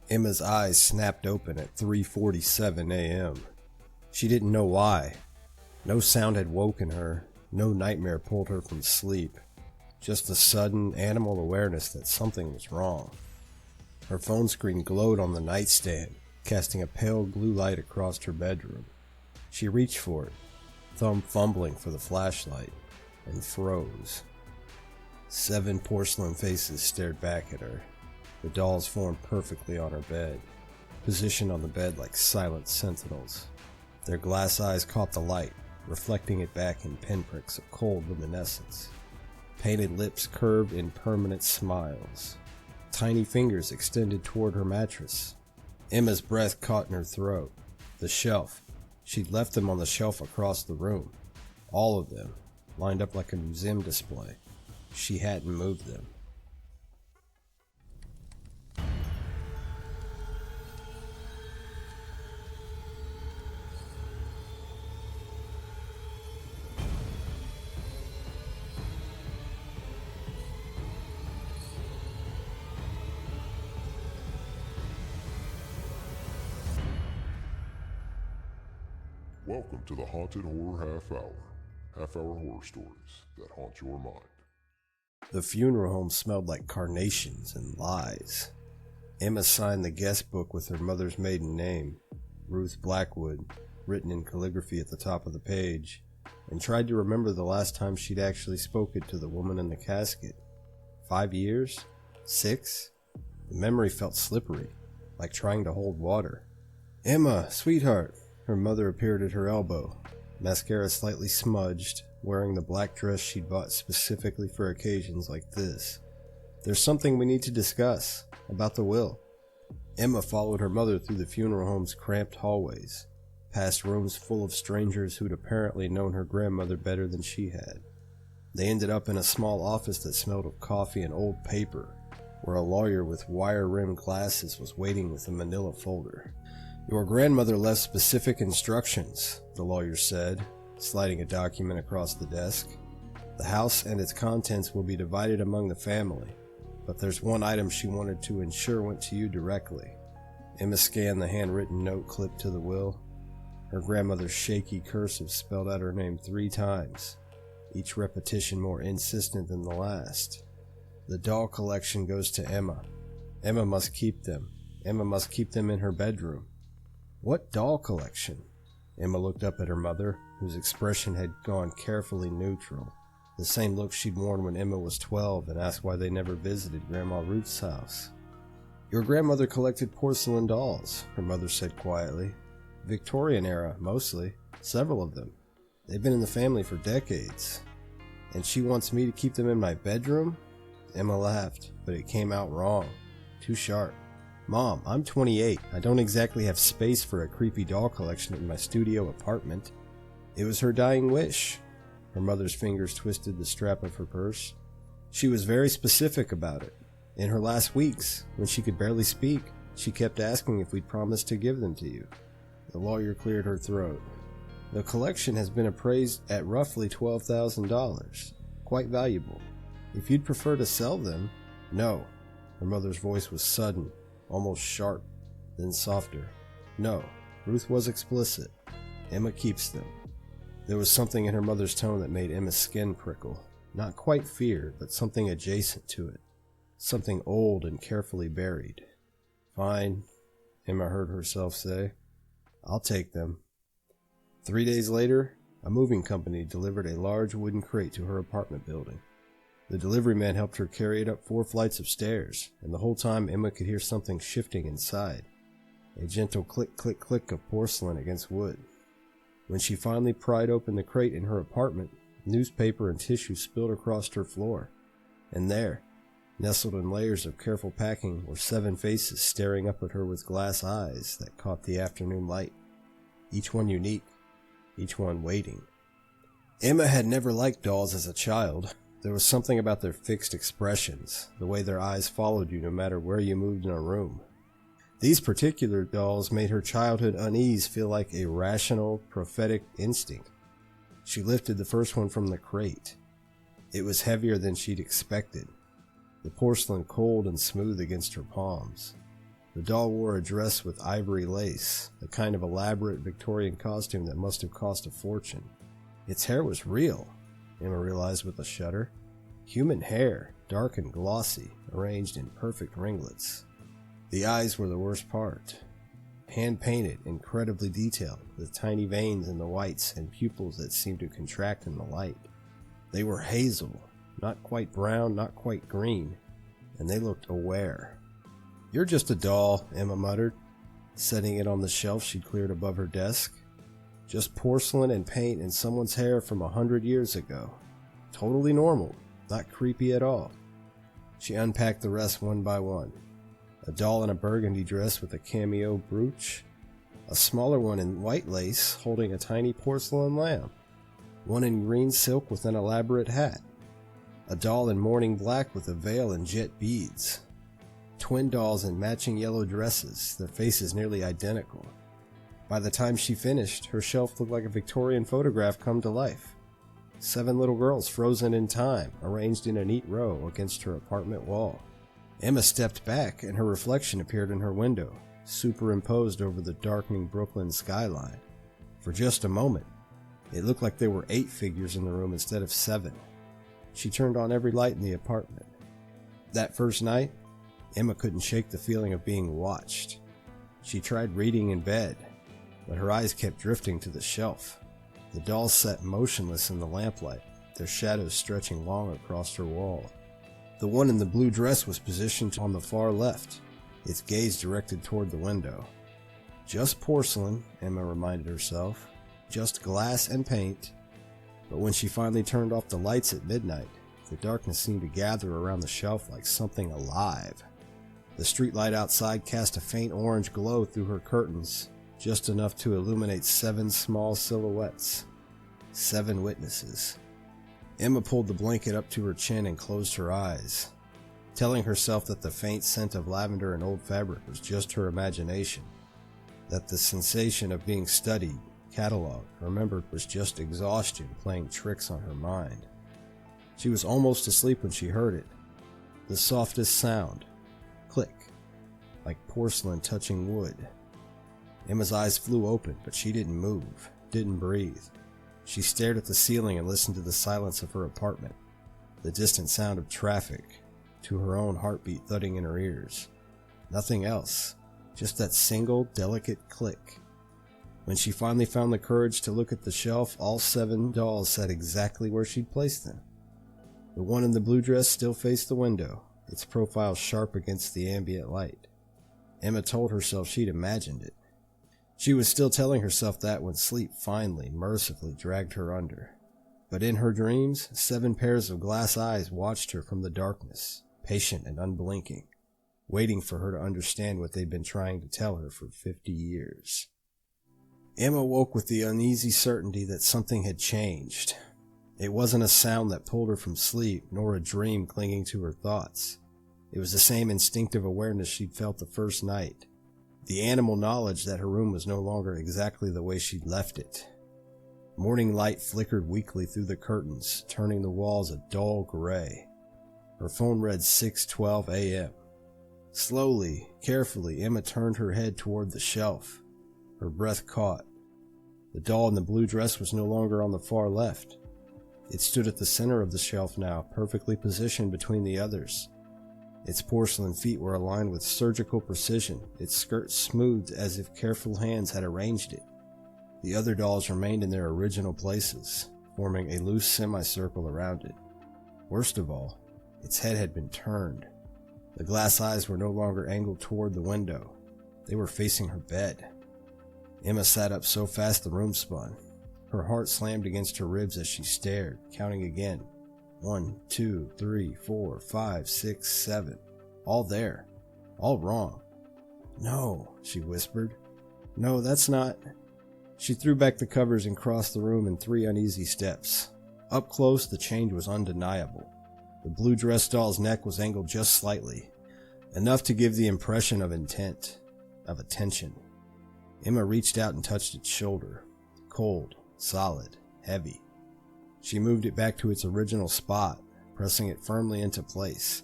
Emma's eyes snapped open at 3:47 a.m. She didn't know why. No sound had woken her, no nightmare pulled her from sleep. Just a sudden animal awareness that something was wrong. Her phone screen glowed on the nightstand, casting a pale blue light across her bedroom. She reached for it, thumb fumbling for the flashlight, and froze. 7 porcelain faces stared back at her. The dolls formed perfectly on her bed, positioned on the bed like silent sentinels. Their glass eyes caught the light, reflecting it back in pinpricks of cold luminescence. Painted lips curved in permanent smiles. Tiny fingers extended toward her mattress. Emma's breath caught in her throat. The shelf. She'd left them on the shelf across the room. All of them, lined up like a museum display. She hadn't moved them. Welcome to the Haunted Horror Half-Hour horror stories that haunt your mind. The funeral home smelled like carnations and lies. Emma signed the guest book with her mother's maiden name, Ruth Blackwood, written in calligraphy at the top of the page, and tried to remember the last time she'd actually spoken to the woman in the casket. 5 years? 6? The memory felt slippery, like trying to hold water. "Emma, sweetheart." Her mother appeared at her elbow, mascara slightly smudged, wearing the black dress she'd bought specifically for occasions like this. "There's something we need to discuss, about the will." Emma followed her mother through the funeral home's cramped hallways, past rooms full of strangers who'd apparently known her grandmother better than she had. They ended up in a small office that smelled of coffee and old paper, where a lawyer with wire-rimmed glasses was waiting with a manila folder. "Your grandmother left specific instructions," the lawyer said, sliding a document across the desk. "The house and its contents will be divided among the family, but there's one item she wanted to ensure went to you directly." Emma scanned the handwritten note clipped to the will. Her grandmother's shaky cursive spelled out her name 3 times, each repetition more insistent than the last. "The doll collection goes to Emma. Emma must keep them. Emma must keep them in her bedroom." "What doll collection?" Emma looked up at her mother, whose expression had gone carefully neutral, the same look she'd worn when Emma was 12 and asked why they never visited Grandma Ruth's house. "Your grandmother collected porcelain dolls," her mother said quietly. "Victorian era, mostly. Several of them. They've been in the family for decades. And she wants me to keep them in my bedroom?" Emma laughed, but it came out wrong. Too sharp. "Mom, I'm 28. I don't exactly have space for a creepy doll collection in my studio apartment." "It was her dying wish." Her mother's fingers twisted the strap of her purse. "She was very specific about it. In her last weeks, when she could barely speak, she kept asking if we'd promised to give them to you." The lawyer cleared her throat. "The collection has been appraised at roughly $12,000. Quite valuable. If you'd prefer to sell them..." "No." Her mother's voice was sudden, almost sharp, then softer. "No." Ruth was explicit. "Emma keeps them." There was something in her mother's tone that made Emma's skin prickle. Not quite fear, but something adjacent to it. Something old and carefully buried. "Fine," Emma heard herself say. "I'll take them." 3 days later, a moving company delivered a large wooden crate to her apartment building. The delivery man helped her carry it up 4 flights of stairs, and the whole time Emma could hear something shifting inside. A gentle click, click, click of porcelain against wood. When she finally pried open the crate in her apartment, newspaper and tissue spilled across her floor. And there, nestled in layers of careful packing, were 7 faces staring up at her with glass eyes that caught the afternoon light. Each one unique, each one waiting. Emma had never liked dolls as a child. There was something about their fixed expressions, the way their eyes followed you no matter where you moved in a room. These particular dolls made her childhood unease feel like a rational, prophetic instinct. She lifted the first one from the crate. It was heavier than she'd expected, the porcelain cold and smooth against her palms. The doll wore a dress with ivory lace, a kind of elaborate Victorian costume that must have cost a fortune. Its hair was real, Emma realized with a shudder. Human hair, dark and glossy, arranged in perfect ringlets. The eyes were the worst part. Hand-painted, incredibly detailed, with tiny veins in the whites and pupils that seemed to contract in the light. They were hazel, not quite brown, not quite green, and they looked aware. "You're just a doll," Emma muttered, setting it on the shelf she'd cleared above her desk. "Just porcelain and paint and someone's hair from 100 years ago. Totally normal, not creepy at all." She unpacked the rest one by one. A doll in a burgundy dress with a cameo brooch, a smaller one in white lace holding a tiny porcelain lamb, one in green silk with an elaborate hat, a doll in mourning black with a veil and jet beads, twin dolls in matching yellow dresses, their faces nearly identical. By the time she finished, her shelf looked like a Victorian photograph come to life. 7 little girls frozen in time, arranged in a neat row against her apartment wall. Emma stepped back, and her reflection appeared in her window, superimposed over the darkening Brooklyn skyline. For just a moment, it looked like there were 8 figures in the room instead of 7. She turned on every light in the apartment. That first night, Emma couldn't shake the feeling of being watched. She tried reading in bed, but her eyes kept drifting to the shelf. The dolls sat motionless in the lamplight, their shadows stretching long across her wall. The one in the blue dress was positioned on the far left, its gaze directed toward the window. Just porcelain, Emma reminded herself, just glass and paint. But when she finally turned off the lights at midnight, the darkness seemed to gather around the shelf like something alive. The streetlight outside cast a faint orange glow through her curtains, just enough to illuminate 7 small silhouettes. 7 witnesses. Emma pulled the blanket up to her chin and closed her eyes, telling herself that the faint scent of lavender and old fabric was just her imagination, that the sensation of being studied, cataloged, remembered was just exhaustion playing tricks on her mind. She was almost asleep when she heard it. The softest sound. Click. Like porcelain touching wood. Emma's eyes flew open, but she didn't move, didn't breathe. She stared at the ceiling and listened to the silence of her apartment, the distant sound of traffic, to her own heartbeat thudding in her ears. Nothing else, just that single, delicate click. When she finally found the courage to look at the shelf, all 7 dolls sat exactly where she'd placed them. The one in the blue dress still faced the window, its profile sharp against the ambient light. Emma told herself she'd imagined it. She was still telling herself that when sleep finally, mercifully dragged her under. But in her dreams, 7 pairs of glass eyes watched her from the darkness, patient and unblinking, waiting for her to understand what they'd been trying to tell her for 50 years. Emma woke with the uneasy certainty that something had changed. It wasn't a sound that pulled her from sleep, nor a dream clinging to her thoughts. It was the same instinctive awareness she'd felt the first night. The animal knowledge that her room was no longer exactly the way she'd left it. Morning light flickered weakly through the curtains, turning the walls a dull gray. Her phone read 6:12 a.m. Slowly, carefully, Emma turned her head toward the shelf. Her breath caught. The doll in the blue dress was no longer on the far left. It stood at the center of the shelf now, perfectly positioned between the others. Its porcelain feet were aligned with surgical precision, its skirt smoothed as if careful hands had arranged it. The other dolls remained in their original places, forming a loose semicircle around it. Worst of all, its head had been turned. The glass eyes were no longer angled toward the window. They were facing her bed. Emma sat up so fast the room spun. Her heart slammed against her ribs as she stared, counting again. 1, 2, 3, 4, 5, 6, 7. All there. All wrong. "No," she whispered. "No, that's not..." She threw back the covers and crossed the room in 3 uneasy steps. Up close, the change was undeniable. The blue dress doll's neck was angled just slightly, enough to give the impression of intent, of attention. Emma reached out and touched its shoulder. Cold, solid, heavy. She moved it back to its original spot, pressing it firmly into place.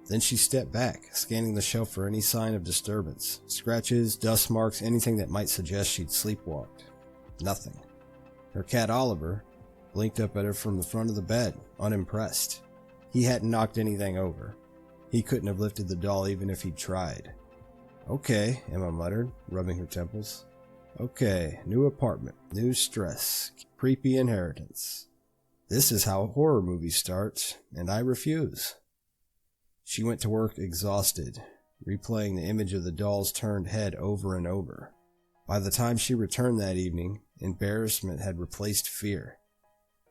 Then she stepped back, scanning the shelf for any sign of disturbance. Scratches, dust marks, anything that might suggest she'd sleepwalked. Nothing. Her cat Oliver blinked up at her from the front of the bed, unimpressed. He hadn't knocked anything over. He couldn't have lifted the doll even if he'd tried. Okay, Emma muttered, rubbing her temples. Okay, new apartment, new stress, creepy inheritance. This is how horror movies start, and I refuse. She went to work exhausted, replaying the image of the doll's turned head over and over. By the time she returned that evening, embarrassment had replaced fear.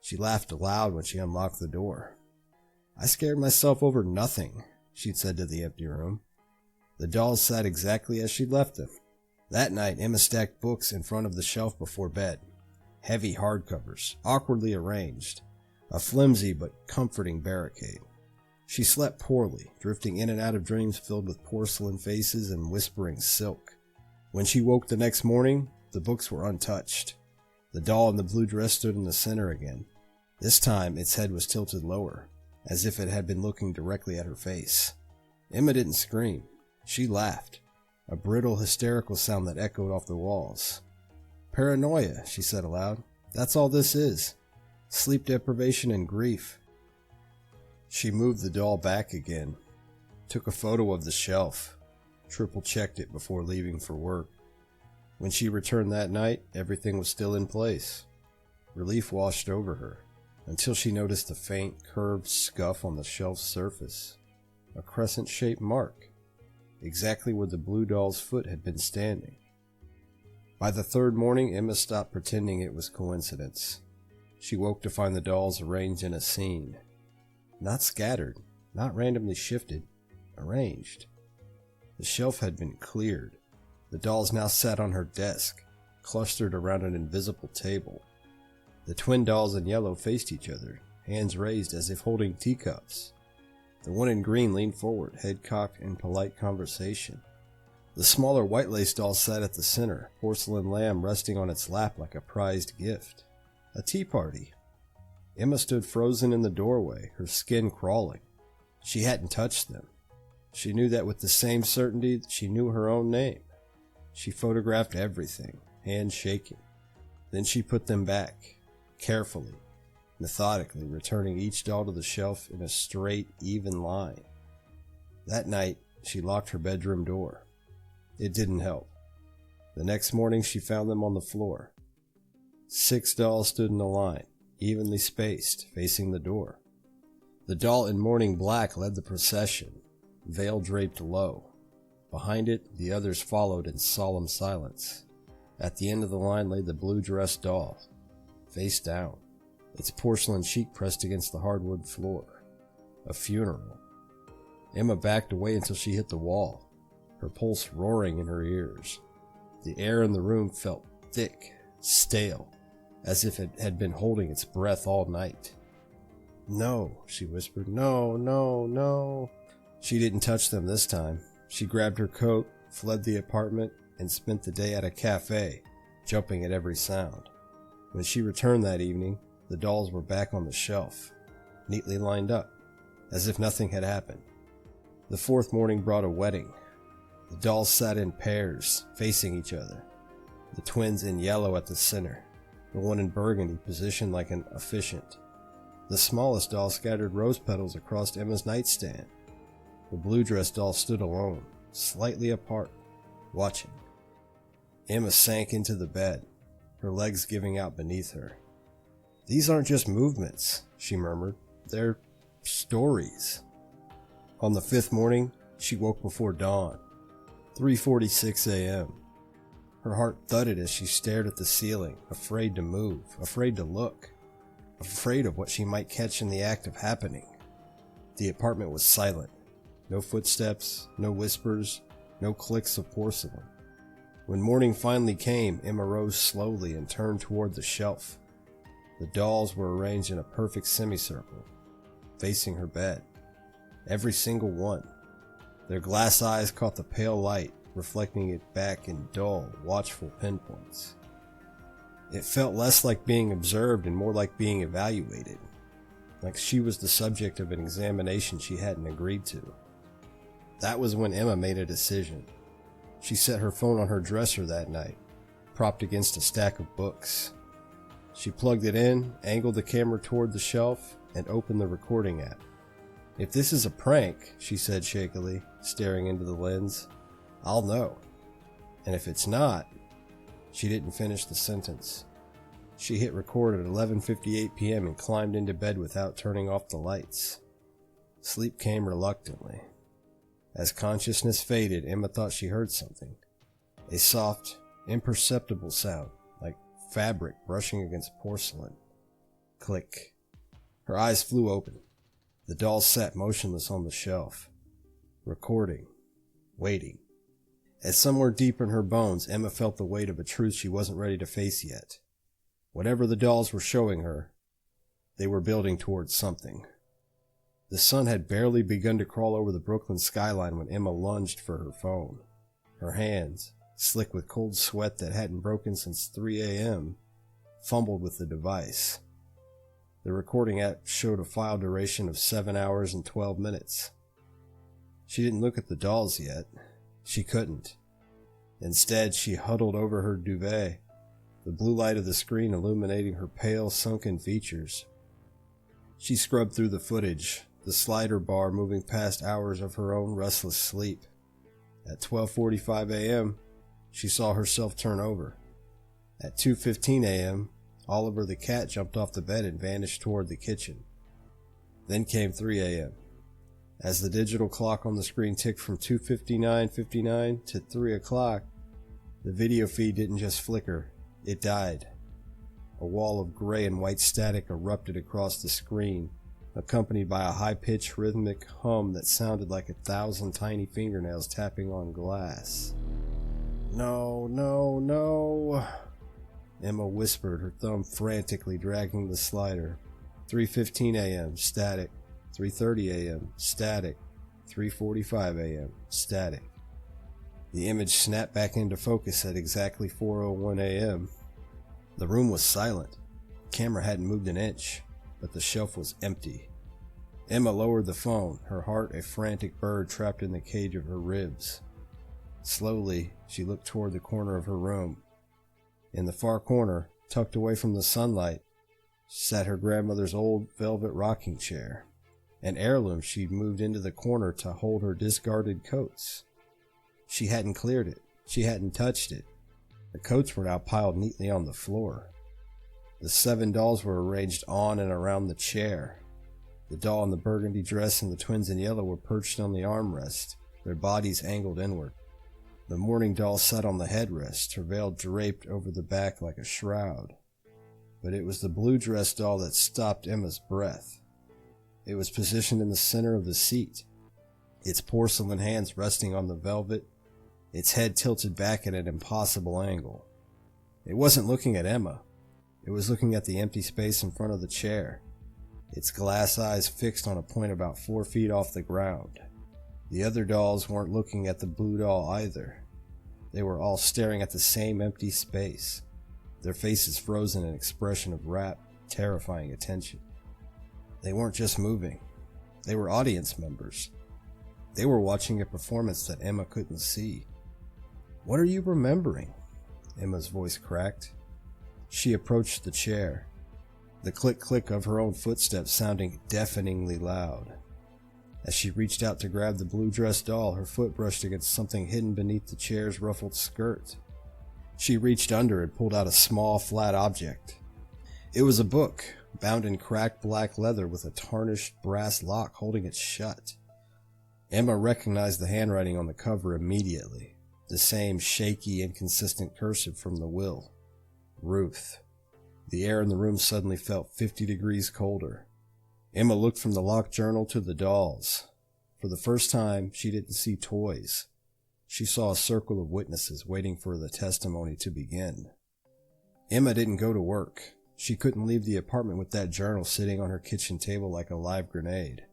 She laughed aloud when she unlocked the door. I scared myself over nothing, she'd said to the empty room. The dolls sat exactly as she'd left them. That night, Emma stacked books in front of the shelf before bed. Heavy hardcovers, awkwardly arranged. A flimsy but comforting barricade. She slept poorly, drifting in and out of dreams filled with porcelain faces and whispering silk. When she woke the next morning, the books were untouched. The doll in the blue dress stood in the center again. This time, its head was tilted lower, as if it had been looking directly at her face. Emma didn't scream. She laughed, a brittle, hysterical sound that echoed off the walls. Paranoia, she said aloud. That's all this is. Sleep deprivation and grief. She moved the doll back again, took a photo of the shelf, triple-checked it before leaving for work. When she returned that night, everything was still in place. Relief washed over her, until she noticed a faint, curved scuff on the shelf's surface. A crescent-shaped mark, exactly where the blue doll's foot had been standing. By the third morning, Emma stopped pretending it was coincidence. She woke to find the dolls arranged in a scene. Not scattered, not randomly shifted, arranged. The shelf had been cleared. The dolls now sat on her desk, clustered around an invisible table. The twin dolls in yellow faced each other, hands raised as if holding teacups. The one in green leaned forward, head cocked in polite conversation. The smaller white lace doll sat at the center, porcelain lamb resting on its lap like a prized gift. A tea party. Emma stood frozen in the doorway, her skin crawling. She hadn't touched them. She knew that with the same certainty that she knew her own name. She photographed everything, hands shaking. Then she put them back, carefully, methodically, returning each doll to the shelf in a straight, even line. That night, she locked her bedroom door. It didn't help. The next morning, she found them on the floor. 6 dolls stood in a line, evenly spaced, facing the door. The doll in morning black led the procession, veil draped low. Behind it, the others followed in solemn silence. At the end of the line lay the blue-dressed doll, face down, its porcelain cheek pressed against the hardwood floor. A funeral. Emma backed away until she hit the wall, her pulse roaring in her ears. The air in the room felt thick, stale, as if it had been holding its breath all night. No, she whispered. No, no, no. She didn't touch them this time. She grabbed her coat, fled the apartment, and spent the day at a cafe, jumping at every sound. When she returned that evening, the dolls were back on the shelf, neatly lined up, as if nothing had happened. The fourth morning brought a wedding. The dolls sat in pairs, facing each other. The twins in yellow at the center, the one in burgundy positioned like an officiant. The smallest doll scattered rose petals across Emma's nightstand. The blue-dressed doll stood alone, slightly apart, watching. Emma sank into the bed, her legs giving out beneath her. These aren't just movements, she murmured. They're stories. On the 5th morning, she woke before dawn, 3:46 a.m. Her heart thudded as she stared at the ceiling, afraid to move, afraid to look, afraid of what she might catch in the act of happening. The apartment was silent. No footsteps, no whispers, no clicks of porcelain. When morning finally came, Emma rose slowly and turned toward the shelf. The dolls were arranged in a perfect semicircle, facing her bed. Every single one. Their glass eyes caught the pale light, reflecting it back in dull, watchful pinpoints. It felt less like being observed and more like being evaluated, like she was the subject of an examination she hadn't agreed to. That was when Emma made a decision. She set her phone on her dresser that night, propped against a stack of books. She plugged it in, angled the camera toward the shelf, and opened the recording app. "If this is a prank," she said shakily, staring into the lens, "I'll know. And if it's not..." She didn't finish the sentence. She hit record at 11:58 p.m. and climbed into bed without turning off the lights. Sleep came reluctantly. As consciousness faded, Emma thought she heard something. A soft, imperceptible sound, like fabric brushing against porcelain. Click. Her eyes flew open. The doll sat motionless on the shelf, recording, waiting. As somewhere deep in her bones, Emma felt the weight of a truth she wasn't ready to face yet. Whatever the dolls were showing her, they were building towards something. The sun had barely begun to crawl over the Brooklyn skyline when Emma lunged for her phone. Her hands, slick with cold sweat that hadn't broken since 3 a.m., fumbled with the device. The recording app showed a file duration of 7 hours and 12 minutes. She didn't look at the dolls yet. She couldn't. Instead, she huddled over her duvet, the blue light of the screen illuminating her pale, sunken features. She scrubbed through the footage, the slider bar moving past hours of her own restless sleep. At 12:45 a.m., she saw herself turn over. At 2:15 a.m., Oliver the cat jumped off the bed and vanished toward the kitchen. Then came 3 a.m. As the digital clock on the screen ticked from 2:59:59 to 3 o'clock, the video feed didn't just flicker, it died. A wall of gray and white static erupted across the screen, accompanied by a high-pitched rhythmic hum that sounded like 1,000 tiny fingernails tapping on glass. "No, no, no," Emma whispered, her thumb frantically dragging the slider. 3:15 a.m., static. 3:30 a.m., static. 3:45 a.m., static. The image snapped back into focus at exactly 4:01 a.m. The room was silent. The camera hadn't moved an inch, but the shelf was empty. Emma lowered the phone, her heart a frantic bird trapped in the cage of her ribs. Slowly, she looked toward the corner of her room. In the far corner, tucked away from the sunlight, sat her grandmother's old velvet rocking chair, an heirloom she'd moved into the corner to hold her discarded coats. She hadn't cleared it. She hadn't touched it. The coats were now piled neatly on the floor. The 7 dolls were arranged on and around the chair. The doll in the burgundy dress and the twins in yellow were perched on the armrest, their bodies angled inward. The mourning doll sat on the headrest, her veil draped over the back like a shroud. But it was the blue dress doll that stopped Emma's breath. It was positioned in the center of the seat, its porcelain hands resting on the velvet, its head tilted back at an impossible angle. It wasn't looking at Emma. It was looking at the empty space in front of the chair, its glass eyes fixed on a point about 4 feet off the ground. The other dolls weren't looking at the blue doll either. They were all staring at the same empty space, their faces frozen in an expression of rapt, terrifying attention. They weren't just moving. They were audience members. They were watching a performance that Emma couldn't see. "What are you remembering?" Emma's voice cracked. She approached the chair, the click-click of her own footsteps sounding deafeningly loud. As she reached out to grab the blue dress doll, her foot brushed against something hidden beneath the chair's ruffled skirt. She reached under and pulled out a small, flat object. It was a book, bound in cracked black leather with a tarnished brass lock holding it shut. Emma recognized the handwriting on the cover immediately, the same shaky, inconsistent cursive from the will. Ruth. The air in the room suddenly felt 50 degrees colder. Emma looked from the locked journal to the dolls. For the first time, she didn't see toys. She saw a circle of witnesses waiting for the testimony to begin. Emma didn't go to work. She couldn't leave the apartment with that journal sitting on her kitchen table like a live grenade.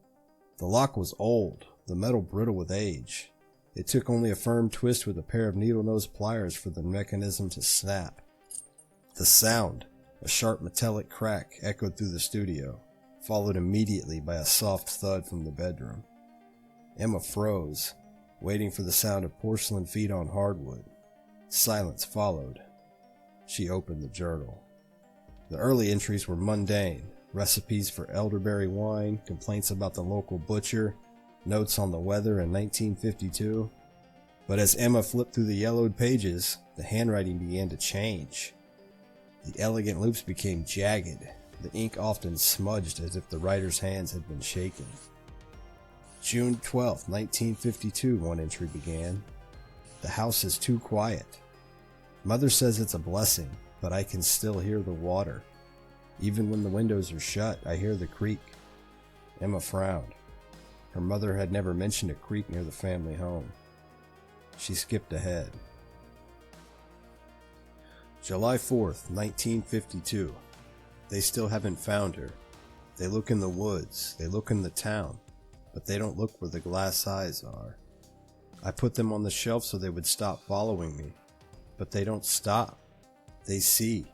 The lock was old, the metal brittle with age. It took only a firm twist with a pair of needle-nose pliers for the mechanism to snap. The sound, a sharp metallic crack, echoed through the studio, followed immediately by a soft thud from the bedroom. Emma froze. waiting for the sound of porcelain feet on hardwood. Silence followed. She opened the journal. The early entries were mundane: recipes for elderberry wine, complaints about the local butcher, notes on the weather in 1952. But as Emma flipped through the yellowed pages, the handwriting began to change. The elegant loops became jagged, the ink often smudged as if the writer's hands had been shaken. June 12, 1952, one entry began. The house is too quiet. Mother says it's a blessing, but I can still hear the water. Even when the windows are shut, I hear the creek. Emma frowned. Her mother had never mentioned a creek near the family home. She skipped ahead. July 4th, 1952. They still haven't found her. They look in the woods, they look in the town, but they don't look where the glass eyes are. I put them on the shelf so they would stop following me, but they don't stop. They see.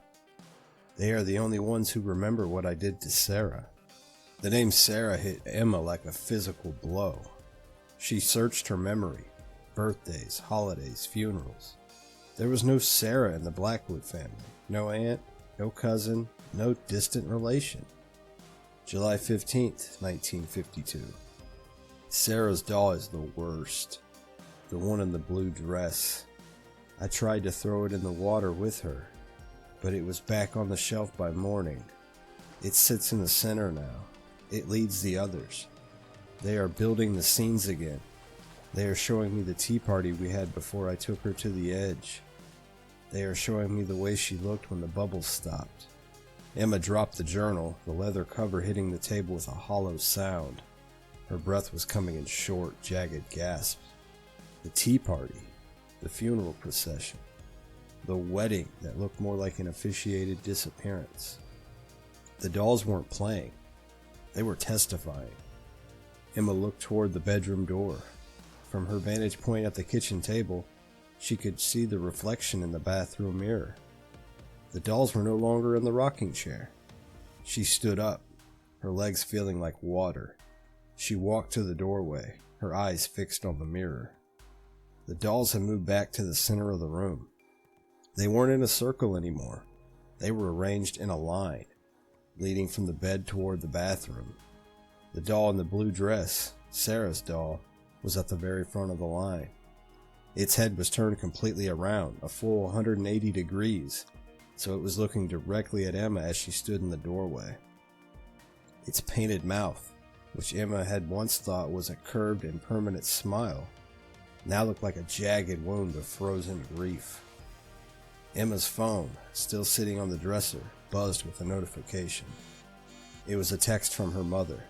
They are the only ones who remember what I did to Sarah. The name Sarah hit Emma like a physical blow. She searched her memory. Birthdays, holidays, funerals. There was no Sarah in the Blackwood family. No aunt, no cousin, no distant relation. July 15th, 1952. Sarah's doll is the worst. The one in the blue dress. I tried to throw it in the water with her, but it was back on the shelf by morning. It sits in the center now. It leads the others. They are building the scenes again. They are showing me the tea party we had before I took her to the edge. They are showing me the way she looked when the bubbles stopped. Emma dropped the journal, the leather cover hitting the table with a hollow sound. Her breath was coming in short, jagged gasps. The tea party, the funeral procession, the wedding that looked more like an officiated disappearance. The dolls weren't playing. They were testifying. Emma looked toward the bedroom door. From her vantage point at the kitchen table, she could see the reflection in the bathroom mirror. The dolls were no longer in the rocking chair. She stood up, her legs feeling like water. She walked to the doorway, her eyes fixed on the mirror. The dolls had moved back to the center of the room. They weren't in a circle anymore. They were arranged in a line, leading from the bed toward the bathroom. The doll in the blue dress, Sarah's doll, was at the very front of the line. Its head was turned completely around, a full 180 degrees, so it was looking directly at Emma as she stood in the doorway. Its painted mouth, which Emma had once thought was a curved and permanent smile, now looked like a jagged wound of frozen grief. Emma's phone, still sitting on the dresser, buzzed with a notification. It was a text from her mother.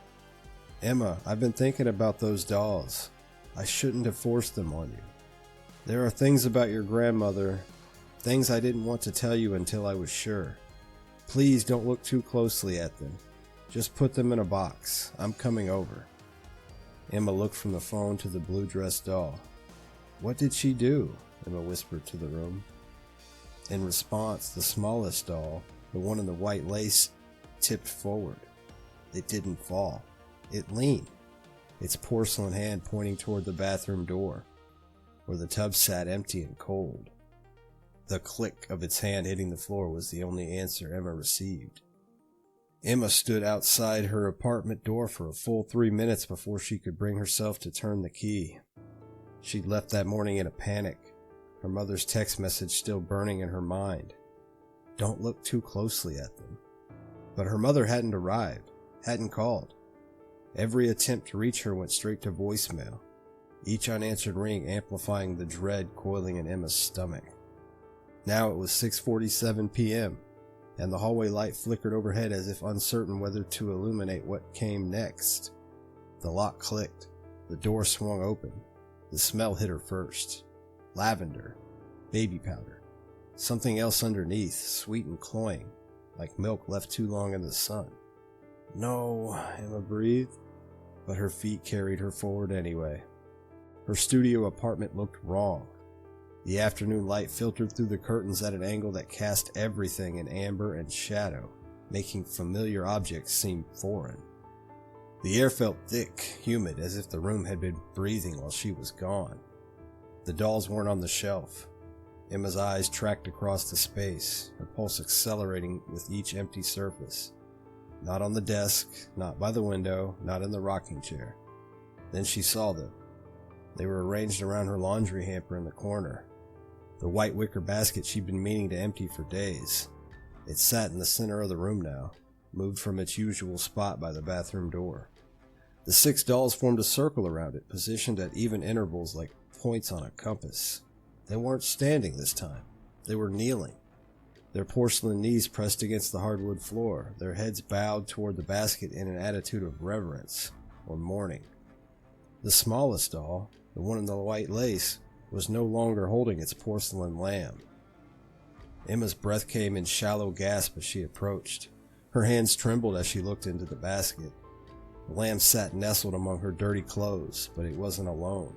Emma, I've been thinking about those dolls. I shouldn't have forced them on you. There are things about your grandmother, things I didn't want to tell you until I was sure. Please don't look too closely at them. Just put them in a box. I'm coming over. Emma looked from the phone to the blue dress doll. What did she do? Emma whispered to the room. In response, the smallest doll, the one in the white lace, tipped forward. It didn't fall. It leaned, its porcelain hand pointing toward the bathroom door, where the tub sat empty and cold. The click of its hand hitting the floor was the only answer Emma received. Emma stood outside her apartment door for a full 3 minutes before she could bring herself to turn the key. She'd left that morning in a panic, her mother's text message still burning in her mind. Don't look too closely at them. But her mother hadn't arrived, hadn't called. Every attempt to reach her went straight to voicemail, each unanswered ring amplifying the dread coiling in Emma's stomach. Now it was 6:47 p.m., and the hallway light flickered overhead as if uncertain whether to illuminate what came next. The lock clicked. The door swung open. The smell hit her first. Lavender. Baby powder. Something else underneath, sweet and cloying, like milk left too long in the sun. No, Emma breathed, but her feet carried her forward anyway. Her studio apartment looked wrong. The afternoon light filtered through the curtains at an angle that cast everything in amber and shadow, making familiar objects seem foreign. The air felt thick, humid, as if the room had been breathing while she was gone. The dolls weren't on the shelf. Emma's eyes tracked across the space, her pulse accelerating with each empty surface. Not on the desk, not by the window, not in the rocking chair. Then she saw them. They were arranged around her laundry hamper in the corner. The white wicker basket she'd been meaning to empty for days. It sat in the center of the room now, moved from its usual spot by the bathroom door. The 6 dolls formed a circle around it, positioned at even intervals like points on a compass. They weren't standing this time. They were kneeling, their porcelain knees pressed against the hardwood floor, their heads bowed toward the basket in an attitude of reverence or mourning. The smallest doll, the one in the white lace, was no longer holding its porcelain lamb. Emma's breath came in shallow gasps as she approached. Her hands trembled as she looked into the basket. The lamb sat nestled among her dirty clothes, but it wasn't alone.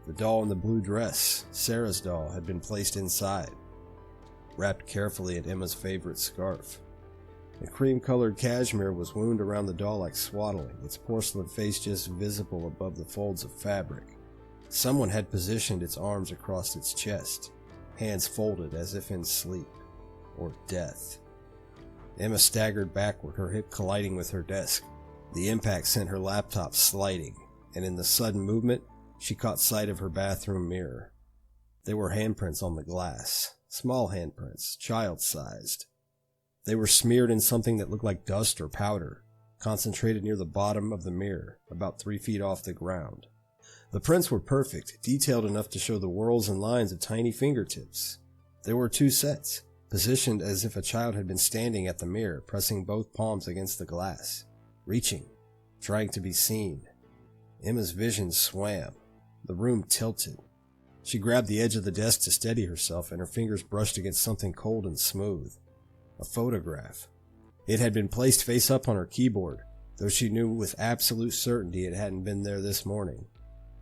The doll in the blue dress, Sarah's doll, had been placed inside, wrapped carefully in Emma's favorite scarf. The cream-colored cashmere was wound around the doll like swaddling, its porcelain face just visible above the folds of fabric. Someone had positioned its arms across its chest, hands folded as if in sleep or death. Emma staggered backward, her hip colliding with her desk. The impact sent her laptop sliding, and in the sudden movement, she caught sight of her bathroom mirror. There were handprints on the glass, small handprints, child-sized. They were smeared in something that looked like dust or powder, concentrated near the bottom of the mirror, about 3 feet off the ground. The prints were perfect, detailed enough to show the whorls and lines of tiny fingertips. There were 2 sets, positioned as if a child had been standing at the mirror, pressing both palms against the glass, reaching, trying to be seen. Emma's vision swam. The room tilted. She grabbed the edge of the desk to steady herself, and her fingers brushed against something cold and smooth. A photograph. It had been placed face up on her keyboard, though she knew with absolute certainty it hadn't been there this morning.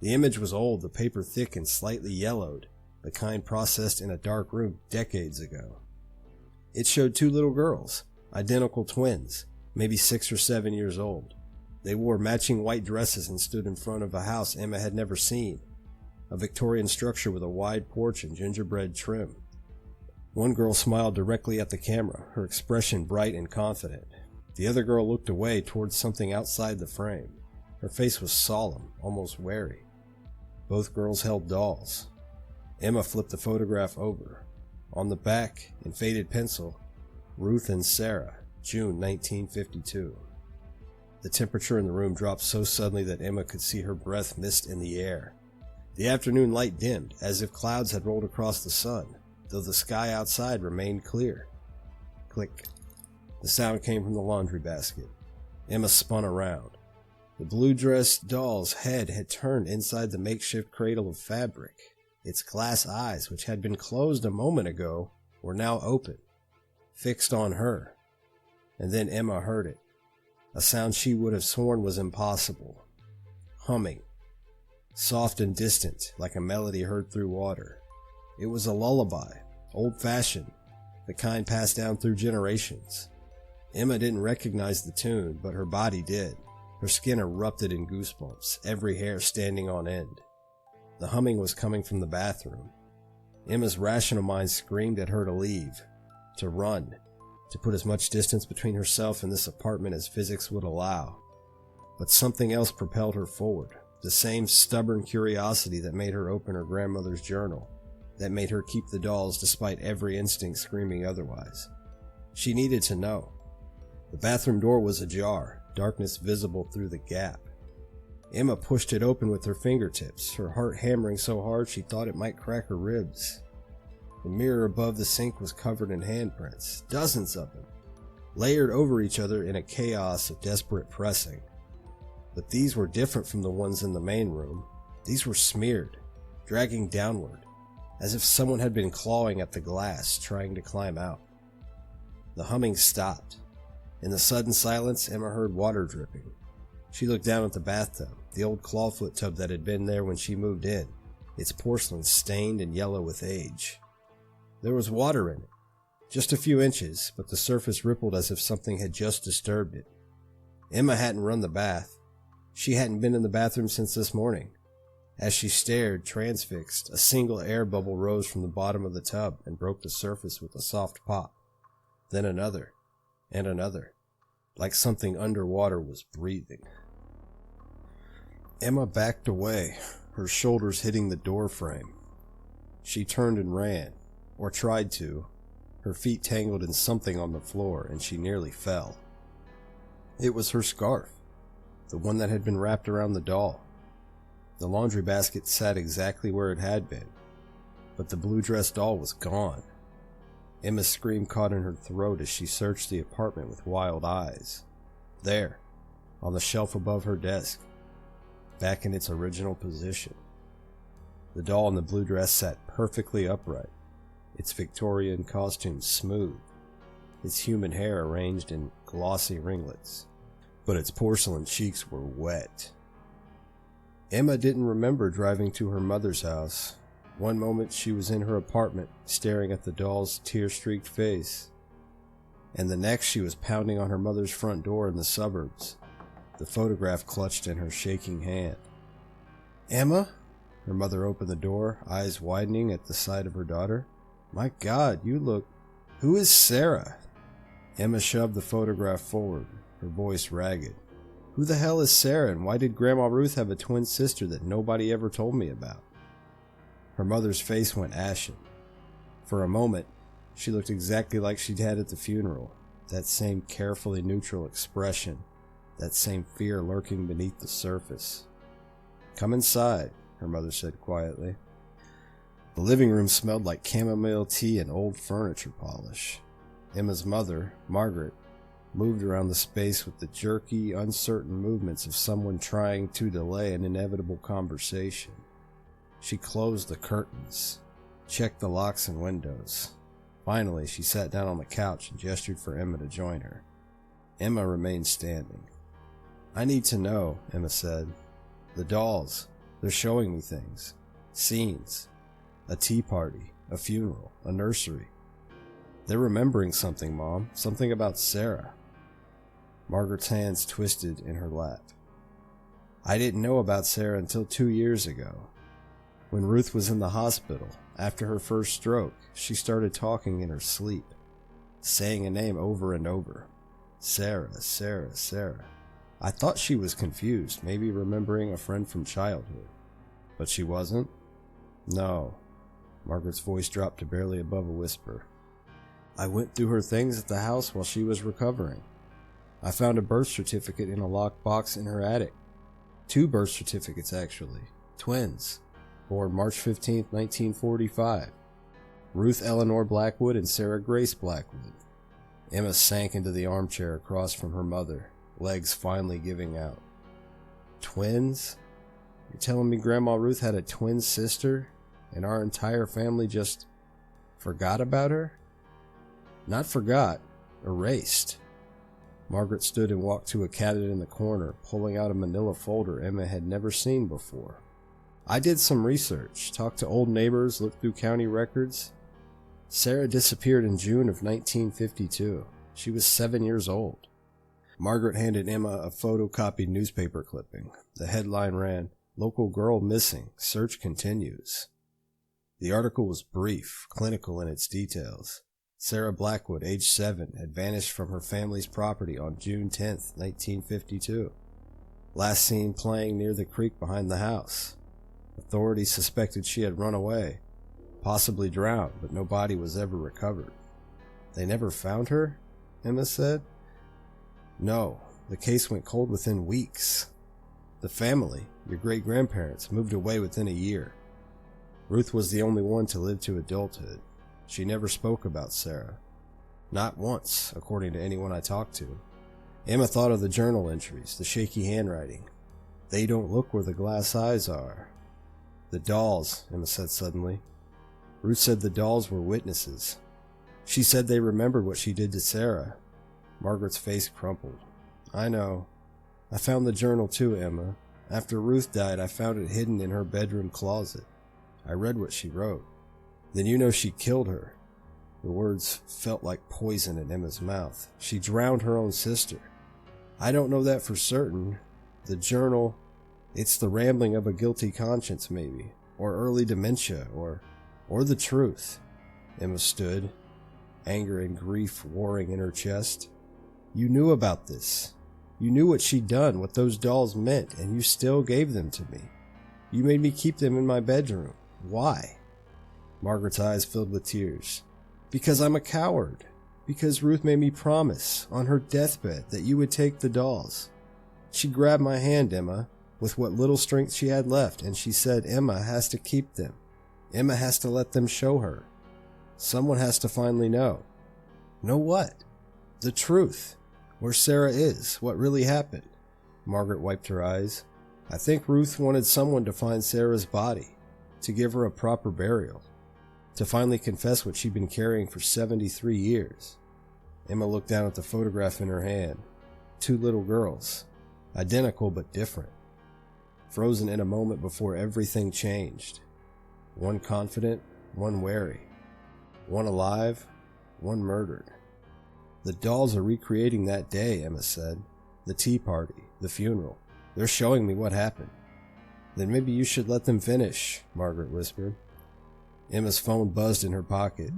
The image was old, the paper thick and slightly yellowed, the kind processed in a dark room decades ago. It showed 2 little girls, identical twins, maybe 6 or 7 years old. They wore matching white dresses and stood in front of a house Emma had never seen, a Victorian structure with a wide porch and gingerbread trim. One girl smiled directly at the camera, her expression bright and confident. The other girl looked away towards something outside the frame. Her face was solemn, almost wary. Both girls held dolls. Emma flipped the photograph over. On the back, in faded pencil, Ruth and Sarah, June 1952. The temperature in the room dropped so suddenly that Emma could see her breath mist in the air. The afternoon light dimmed, as if clouds had rolled across the sun, though the sky outside remained clear. Click. The sound came from the laundry basket. Emma spun around. The blue-dressed doll's head had turned inside the makeshift cradle of fabric. Its glass eyes, which had been closed a moment ago, were now open, fixed on her. And then Emma heard it. A sound she would have sworn was impossible. Humming. Soft and distant, like a melody heard through water. It was a lullaby, old-fashioned, the kind passed down through generations. Emma didn't recognize the tune, but her body did. Her skin erupted in goosebumps, every hair standing on end. The humming was coming from the bathroom. Emma's rational mind screamed at her to leave, to run, to put as much distance between herself and this apartment as physics would allow. But something else propelled her forward, the same stubborn curiosity that made her open her grandmother's journal, that made her keep the dolls despite every instinct screaming otherwise. She needed to know. The bathroom door was ajar, darkness visible through the gap. Emma pushed it open with her fingertips, her heart hammering so hard she thought it might crack her ribs. The mirror above the sink was covered in handprints, dozens of them, layered over each other in a chaos of desperate pressing. But these were different from the ones in the main room. These were smeared, dragging downward, as if someone had been clawing at the glass, trying to climb out. The humming stopped. In the sudden silence, Emma heard water dripping. She looked down at the bathtub, the old clawfoot tub that had been there when she moved in, its porcelain stained and yellow with age. There was water in it, just a few inches, but the surface rippled as if something had just disturbed it. Emma hadn't run the bath. She hadn't been in the bathroom since this morning. As she stared, transfixed, a single air bubble rose from the bottom of the tub and broke the surface with a soft pop. Then another, and another, like something underwater was breathing. Emma backed away, her shoulders hitting the door frame. She turned and ran, or tried to. Her feet tangled in something on the floor, and she nearly fell. It was her scarf, the one that had been wrapped around the doll. The laundry basket sat exactly where it had been, but the blue dress doll was gone. Emma's scream caught in her throat as she searched the apartment with wild eyes. There, on the shelf above her desk, back in its original position. The doll in the blue dress sat perfectly upright, its Victorian costume smooth, its human hair arranged in glossy ringlets, but its porcelain cheeks were wet. Emma didn't remember driving to her mother's house. One moment she was in her apartment, staring at the doll's tear-streaked face, and the next she was pounding on her mother's front door in the suburbs, the photograph clutched in her shaking hand. "Emma?" Her mother opened the door, eyes widening at the sight of her daughter. "My God, you look... Who is Sarah?" Emma shoved the photograph forward, her voice ragged. "Who the hell is Sarah, and why did Grandma Ruth have a twin sister that nobody ever told me about?" Her mother's face went ashen. For a moment, she looked exactly like she'd had at the funeral, that same carefully neutral expression, that same fear lurking beneath the surface. "Come inside," her mother said quietly. The living room smelled like chamomile tea and old furniture polish. Emma's mother, Margaret, moved around the space with the jerky, uncertain movements of someone trying to delay an inevitable conversation. She closed the curtains, checked the locks and windows. Finally, she sat down on the couch and gestured for Emma to join her. Emma remained standing. "I need to know," Emma said. "The dolls, they're showing me things. Scenes. A tea party, a funeral, a nursery. They're remembering something, Mom. Something about Sarah." Margaret's hands twisted in her lap. "I didn't know about Sarah until 2 years ago. When Ruth was in the hospital, after her first stroke, she started talking in her sleep, saying a name over and over. Sarah, Sarah, Sarah. I thought she was confused, maybe remembering a friend from childhood. But she wasn't? No." Margaret's voice dropped to barely above a whisper. "I went through her things at the house while she was recovering. I found a birth certificate in a locked box in her attic. 2 birth certificates, actually. Twins. Born March 15th, 1945. Ruth Eleanor Blackwood and Sarah Grace Blackwood." Emma sank into the armchair across from her mother, legs finally giving out. "Twins? You're telling me Grandma Ruth had a twin sister, and our entire family just forgot about her?" "Not forgot, erased." Margaret stood and walked to a cabinet in the corner, pulling out a manila folder Emma had never seen before. "I did some research, talked to old neighbors, looked through county records. Sarah disappeared in June of 1952. She was 7 years old." Margaret handed Emma a photocopied newspaper clipping. The headline ran, "Local girl missing. Search continues." The article was brief, clinical in its details. Sarah Blackwood, age 7, had vanished from her family's property on June 10th, 1952. Last seen playing near the creek behind the house. Authorities suspected she had run away, possibly drowned, but no body was ever recovered. "They never found her?" Emma said. "No, the case went cold within weeks. The family, your great-grandparents, moved away within a year. Ruth was the only one to live to adulthood. She never spoke about Sarah. Not once, according to anyone I talked to." Emma thought of the journal entries, the shaky handwriting. "They don't look where the glass eyes are." "The dolls," Emma said suddenly. "Ruth said the dolls were witnesses. She said they remembered what she did to Sarah." Margaret's face crumpled. "I know. I found the journal too, Emma. After Ruth died, I found it hidden in her bedroom closet. I read what she wrote. Then you know she killed her." The words felt like poison in Emma's mouth. "She drowned her own sister." "I don't know that for certain. The journal..." It's the rambling of a guilty conscience, maybe, or early dementia, or the truth. Emma stood, anger and grief warring in her chest. You knew about this. You knew what she'd done, what those dolls meant, and you still gave them to me. You made me keep them in my bedroom. Why? Margaret's eyes filled with tears. Because I'm a coward. Because Ruth made me promise, on her deathbed, that you would take the dolls. She grabbed my hand, Emma, with what little strength she had left, and she said Emma has to keep them. Emma has to let them show her. Someone has to finally know. Know what? The truth. Where Sarah is, what really happened. Margaret wiped her eyes. I think Ruth wanted someone to find Sarah's body, to give her a proper burial, to finally confess what she'd been carrying for 73 years. Emma looked down at the photograph in her hand. 2 little girls, identical but different, frozen in a moment before everything changed. One confident, one wary. One alive, one murdered. The dolls are recreating that day, Emma said. The tea party, the funeral. They're showing me what happened. Then maybe you should let them finish, Margaret whispered. Emma's phone buzzed in her pocket.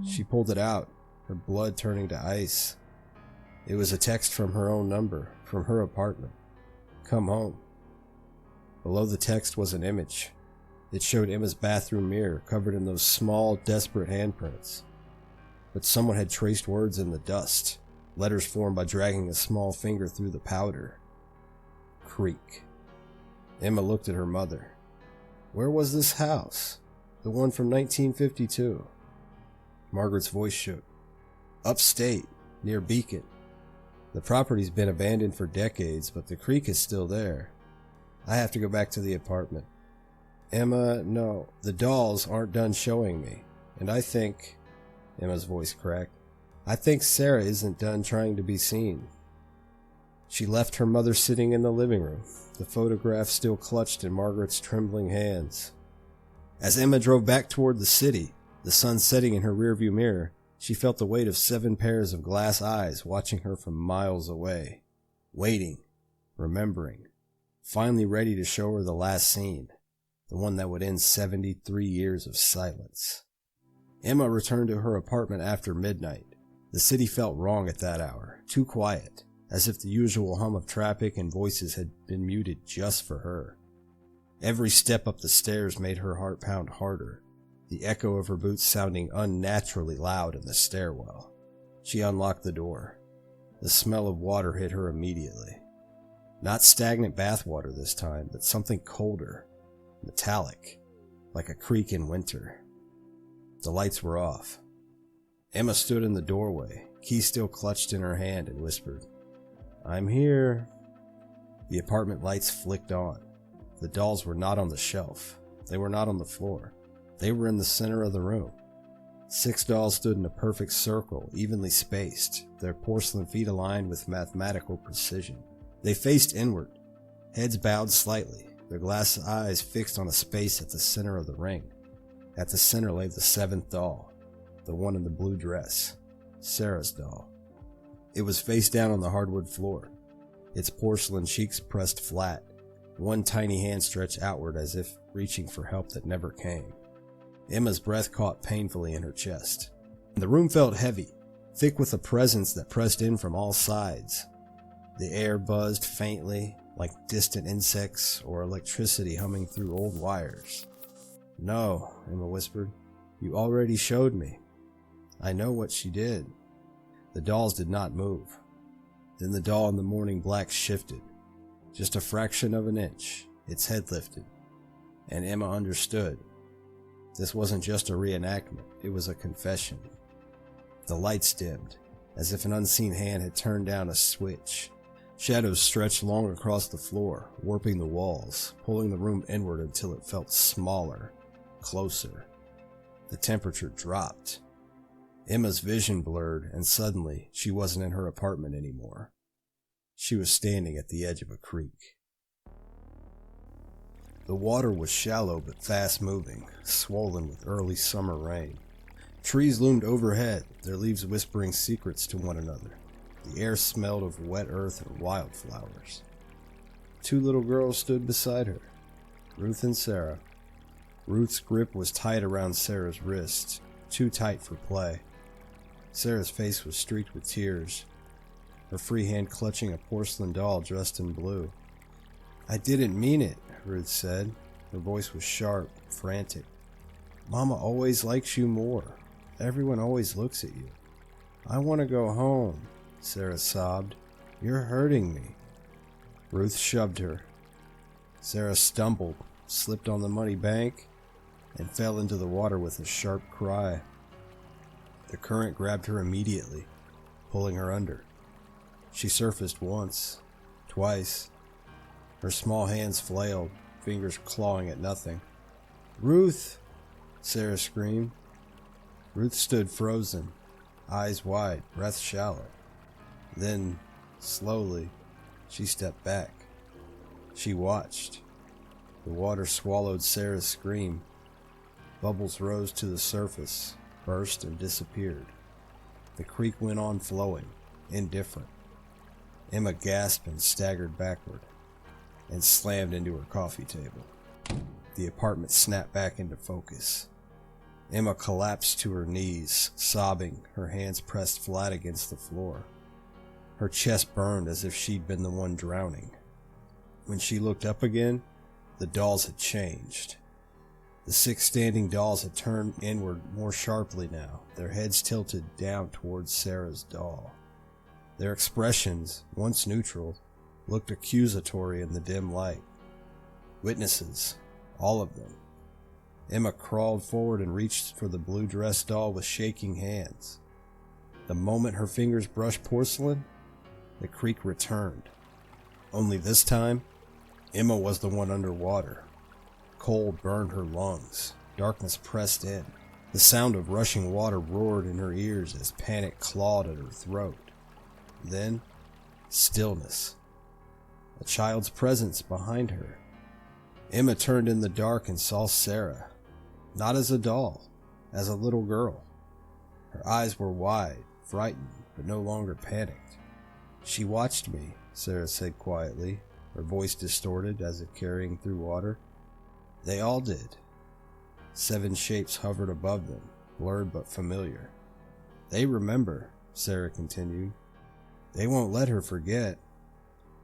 She pulled it out, her blood turning to ice. It was a text from her own number, from her apartment. Come home. Below the text was an image. It showed Emma's bathroom mirror covered in those small, desperate handprints. But someone had traced words in the dust, letters formed by dragging a small finger through the powder. Creek. Emma looked at her mother. Where was this house? The one from 1952. Margaret's voice shook. Upstate, near Beacon. The property's been abandoned for decades, but the creek is still there. I have to go back to the apartment. Emma, no, the dolls aren't done showing me, and I think... Emma's voice cracked. I think Sarah isn't done trying to be seen. She left her mother sitting in the living room, the photograph still clutched in Margaret's trembling hands. As Emma drove back toward the city, the sun setting in her rearview mirror, she felt the weight of 7 pairs of glass eyes watching her from miles away. Waiting, remembering, finally ready to show her the last scene, the one that would end 73 years of silence. Emma returned to her apartment after midnight. The city felt wrong at that hour, too quiet, as if the usual hum of traffic and voices had been muted just for her. Every step up the stairs made her heart pound harder, the echo of her boots sounding unnaturally loud in the stairwell. She unlocked the door. The smell of water hit her immediately. Not stagnant bathwater this time, but something colder, metallic, like a creek in winter. The lights were off. Emma stood in the doorway, key still clutched in her hand, and whispered, I'm here. The apartment lights flicked on. The dolls were not on the shelf. They were not on the floor. They were in the center of the room. 6 dolls stood in a perfect circle, evenly spaced, their porcelain feet aligned with mathematical precision. They faced inward, heads bowed slightly, their glass eyes fixed on a space at the center of the ring. At the center lay the 7th doll, the one in the blue dress, Sarah's doll. It was face down on the hardwood floor, its porcelain cheeks pressed flat, one tiny hand stretched outward as if reaching for help that never came. Emma's breath caught painfully in her chest. The room felt heavy, thick with a presence that pressed in from all sides. The air buzzed faintly, like distant insects or electricity humming through old wires. No, Emma whispered. You already showed me. I know what she did. The dolls did not move. Then the doll in the morning black shifted. Just a fraction of an inch, its head lifted. And Emma understood. This wasn't just a reenactment, it was a confession. The lights dimmed, as if an unseen hand had turned down a switch. Shadows stretched long across the floor, warping the walls, pulling the room inward until it felt smaller, closer. The temperature dropped. Emma's vision blurred, and suddenly she wasn't in her apartment anymore. She was standing at the edge of a creek. The water was shallow but fast-moving, swollen with early summer rain. Trees loomed overhead, their leaves whispering secrets to one another. The air smelled of wet earth and wildflowers. 2 little girls stood beside her, Ruth and Sarah. Ruth's grip was tight around Sarah's wrist, too tight for play. Sarah's face was streaked with tears, her free hand clutching a porcelain doll dressed in blue. "I didn't mean it," Ruth said. Her voice was sharp, frantic. "Mama always likes you more. Everyone always looks at you." "I want to go home," Sarah sobbed. "You're hurting me." Ruth shoved her. Sarah stumbled, slipped on the muddy bank, and fell into the water with a sharp cry. The current grabbed her immediately, pulling her under. She surfaced once, twice. Her small hands flailed, fingers clawing at nothing. "Ruth!" Sarah screamed. Ruth stood frozen, eyes wide, breath shallow. Then, slowly, she stepped back. She watched. The water swallowed Sarah's scream. Bubbles rose to the surface, burst and disappeared. The creek went on flowing, indifferent. Emma gasped and staggered backward, and slammed into her coffee table. The apartment snapped back into focus. Emma collapsed to her knees, sobbing, her hands pressed flat against the floor. Her chest burned as if she'd been the one drowning. When she looked up again, the dolls had changed. The 6 standing dolls had turned inward more sharply now, their heads tilted down towards Sarah's doll. Their expressions, once neutral, looked accusatory in the dim light. Witnesses, all of them. Emma crawled forward and reached for the blue-dressed doll with shaking hands. The moment her fingers brushed porcelain, the creek returned. Only this time, Emma was the one underwater. Cold burned her lungs. Darkness pressed in. The sound of rushing water roared in her ears as panic clawed at her throat. Then, stillness. A child's presence behind her. Emma turned in the dark and saw Sarah. Not as a doll, as a little girl. Her eyes were wide, frightened, but no longer panicked. "She watched me," Sarah said quietly, her voice distorted as if carrying through water. "They all did." 7 shapes hovered above them, blurred but familiar. "They remember," Sarah continued. "They won't let her forget."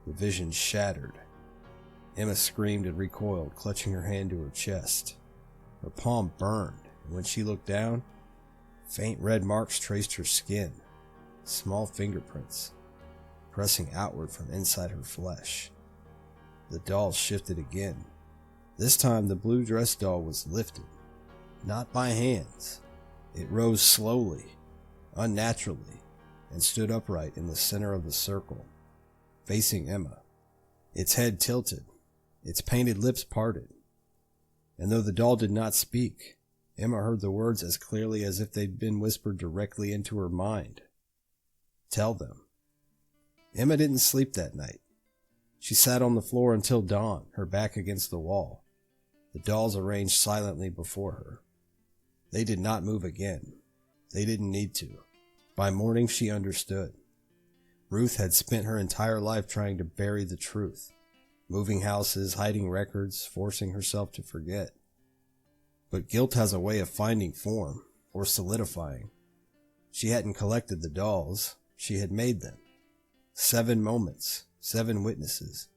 The vision shattered. Emma screamed and recoiled, clutching her hand to her chest. Her palm burned, and when she looked down, faint red marks traced her skin, small fingerprints, pressing outward from inside her flesh. The doll shifted again. This time the blue-dressed doll was lifted, not by hands. It rose slowly, unnaturally, and stood upright in the center of the circle, facing Emma. Its head tilted, its painted lips parted. And though the doll did not speak, Emma heard the words as clearly as if they'd been whispered directly into her mind. "Tell them." Emma didn't sleep that night. She sat on the floor until dawn, her back against the wall, the dolls arranged silently before her. They did not move again. They didn't need to. By morning she understood. Ruth had spent her entire life trying to bury the truth, moving houses, hiding records, forcing herself to forget. But guilt has a way of finding form, or solidifying. She hadn't collected the dolls, she had made them. 7 moments, 7 witnesses,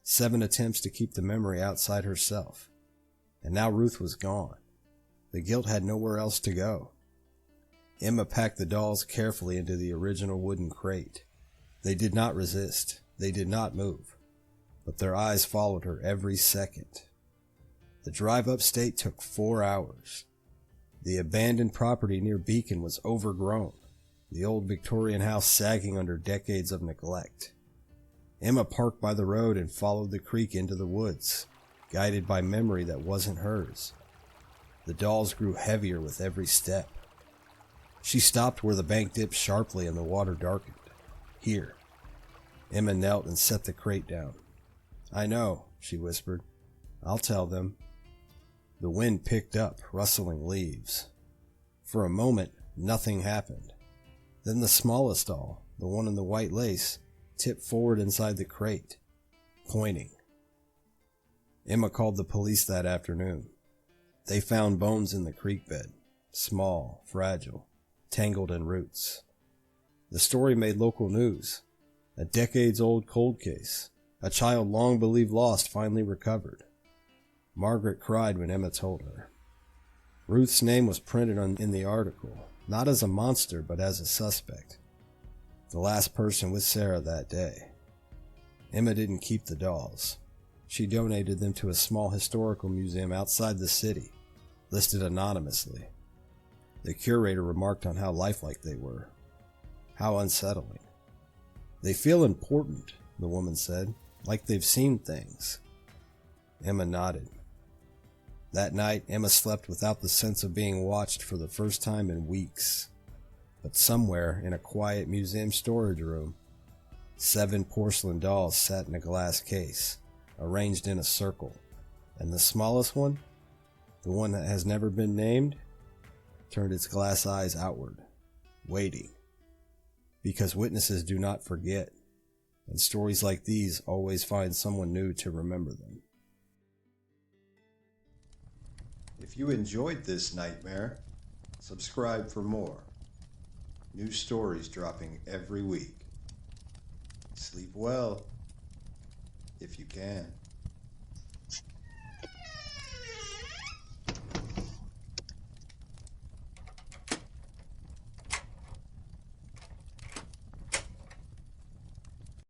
7 attempts to keep the memory outside herself. And now Ruth was gone. The guilt had nowhere else to go. Emma packed the dolls carefully into the original wooden crate. They did not resist. They did not move. But their eyes followed her every second. The drive upstate took 4 hours. The abandoned property near Beacon was overgrown, the old Victorian house sagging under decades of neglect. Emma parked by the road and followed the creek into the woods, guided by memory that wasn't hers. The dolls grew heavier with every step. She stopped where the bank dipped sharply and the water darkened. "Here." Emma knelt and set the crate down. "I know," she whispered. "I'll tell them." The wind picked up, rustling leaves. For a moment, nothing happened. Then the smallest doll, the one in the white lace, tipped forward inside the crate, pointing, Emma called the police that afternoon. They found bones in the creek bed, small, fragile, tangled in roots. The story made local news. A decades-old cold case. A child long believed lost finally recovered. Margaret cried when Emma told her. Ruth's name was printed in the article, not as a monster but as a suspect. The last person with Sarah that day. Emma didn't keep the dolls. She donated them to a small historical museum outside the city, listed anonymously. The curator remarked on how lifelike they were. How unsettling. They feel important, the woman said, like they've seen things. Emma nodded. That night, Emma slept without the sense of being watched for the first time in weeks. But somewhere in a quiet museum storage room, 7 porcelain dolls sat in a glass case, arranged in a circle, and the smallest one, the one that has never been named, turned its glass eyes outward, waiting. Because witnesses do not forget, and stories like these always find someone new to remember them. If you enjoyed this nightmare, subscribe for more. New stories dropping every week. Sleep well, if you can.